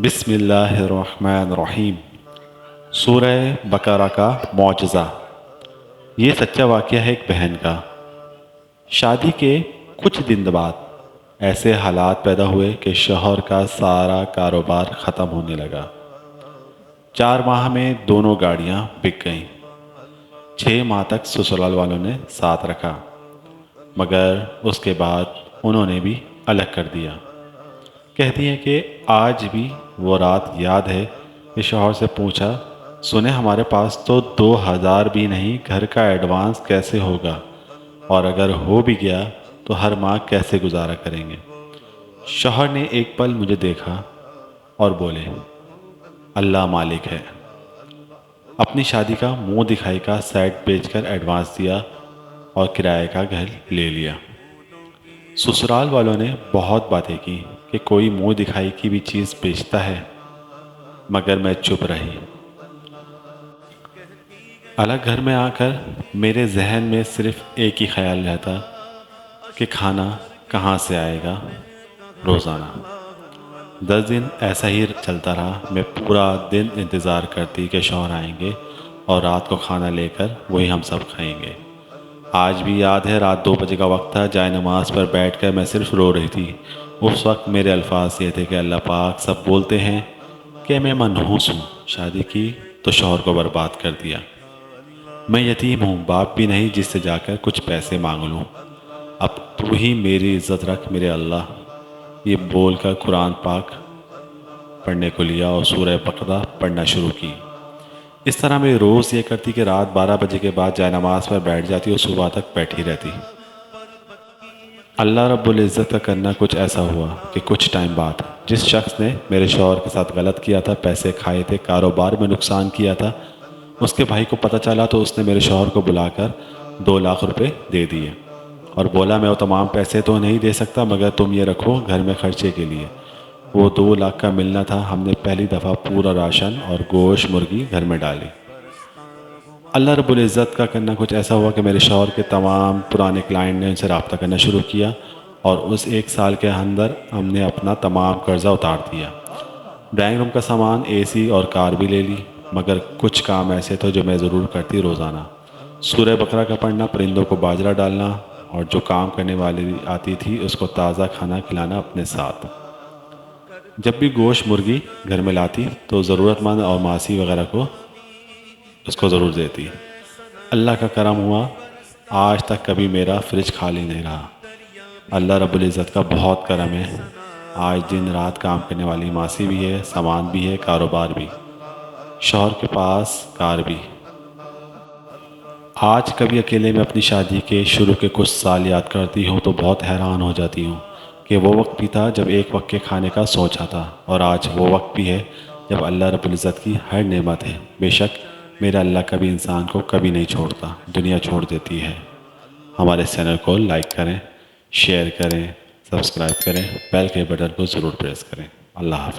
بسم اللہ الرحمن الرحیم۔ سورہ بقرہ کا معجزہ۔ یہ سچا واقعہ ہے ایک بہن کا۔ شادی کے کچھ دن بعد ایسے حالات پیدا ہوئے کہ شوہر کا سارا کاروبار ختم ہونے لگا۔ 4 ماہ میں دونوں گاڑیاں بک گئیں۔ 6 ماہ تک سسرال والوں نے ساتھ رکھا، مگر اس کے بعد انہوں نے بھی الگ کر دیا۔ کہتی ہیں کہ آج بھی وہ رات یاد ہے کہ شوہر سے پوچھا، سنے ہمارے پاس تو 2000 بھی نہیں، گھر کا ایڈوانس کیسے ہوگا، اور اگر ہو بھی گیا تو ہر ماہ کیسے گزارا کریں گے۔ شوہر نے ایک پل مجھے دیکھا اور بولے، اللہ مالک ہے۔ اپنی شادی کا منہ دکھائی کا سیٹ بیچ کر ایڈوانس دیا اور کرائے کا گھر لے لیا۔ سسرال والوں نے بہت باتیں کی کہ کوئی منہ دکھائی کی بھی چیز بیچتا ہے، مگر میں چپ رہی۔ الگ گھر میں آ کر میرے ذہن میں صرف ایک ہی خیال رہتا کہ کھانا کہاں سے آئے گا روزانہ۔ 10 دن ایسا ہی چلتا رہا۔ میں پورا دن انتظار کرتی کہ شوہر آئیں گے اور رات کو کھانا لے کر وہی ہم سب کھائیں گے۔ آج بھی یاد ہے، رات 2 بجے کا وقت تھا، جائے نماز پر بیٹھ کر میں صرف رو رہی تھی۔ اس وقت میرے الفاظ یہ تھے کہ اللہ پاک، سب بولتے ہیں کہ میں منحوس ہوں، شادی کی تو شوہر کو برباد کر دیا۔ میں یتیم ہوں، باپ بھی نہیں جس سے جا کر کچھ پیسے مانگ لوں۔ اب تو ہی میری عزت رکھ میرے اللہ۔ یہ بول کر قرآن پاک پڑھنے کو لیا اور سورہ بقرہ پڑھنا شروع کی۔ اس طرح میں روز یہ کرتی کہ رات 12 بجے کے بعد جائے نماز پر بیٹھ جاتی اور صبح تک بیٹھی رہتی۔ اللہ رب العزت کا کرنا کچھ ایسا ہوا کہ کچھ ٹائم بعد جس شخص نے میرے شوہر کے ساتھ غلط کیا تھا، پیسے کھائے تھے، کاروبار میں نقصان کیا تھا، اس کے بھائی کو پتہ چلا تو اس نے میرے شوہر کو بلا کر 2 لاکھ روپے دے دیے اور بولا، میں وہ تمام پیسے تو نہیں دے سکتا، مگر تم یہ رکھو گھر میں خرچے کے لیے۔ وہ 2 لاکھ کا ملنا تھا۔ ہم نے پہلی دفعہ پورا راشن اور گوشت مرغی گھر میں ڈالی۔ اللہ رب العزت کا کرنا کچھ ایسا ہوا کہ میرے شوہر کے تمام پرانے کلائنٹ نے ان سے رابطہ کرنا شروع کیا اور اس 1 سال کے اندر ہم نے اپنا تمام قرضہ اتار دیا۔ ڈرائنگ روم کا سامان، اے سی اور کار بھی لے لی، مگر کچھ کام ایسے تھے جو میں ضرور کرتی روزانہ۔ سورہ بقرہ کا پڑھنا، پرندوں کو باجرہ ڈالنا، اور جو کام کرنے والی آتی تھی اس کو تازہ کھانا کھلانا اپنے ساتھ۔ جب بھی گوشت مرغی گھر میں لاتی تو ضرورت مند اور ماسی وغیرہ کو اس کو ضرور دیتی۔ اللہ کا کرم ہوا، آج تک کبھی میرا فریج خالی نہیں رہا۔ اللہ رب العزت کا بہت کرم ہے، آج دن رات کام کرنے والی ماسی بھی ہے، سامان بھی ہے، کاروبار بھی، شوہر کے پاس کار بھی۔ آج کبھی اکیلے میں اپنی شادی کے شروع کے کچھ سال یاد کرتی ہوں تو بہت حیران ہو جاتی ہوں کہ وہ وقت بھی تھا جب ایک وقت کے کھانے کا سوچا تھا، اور آج وہ وقت بھی ہے جب اللہ رب العزت کی ہر نعمت ہے۔ بے شک میرا اللہ کبھی انسان کو کبھی نہیں چھوڑتا، دنیا چھوڑ دیتی ہے۔ ہمارے چینل کو لائک کریں، شیئر کریں، سبسکرائب کریں، بیل کے بٹن کو ضرور پریس کریں۔ اللہ حافظ۔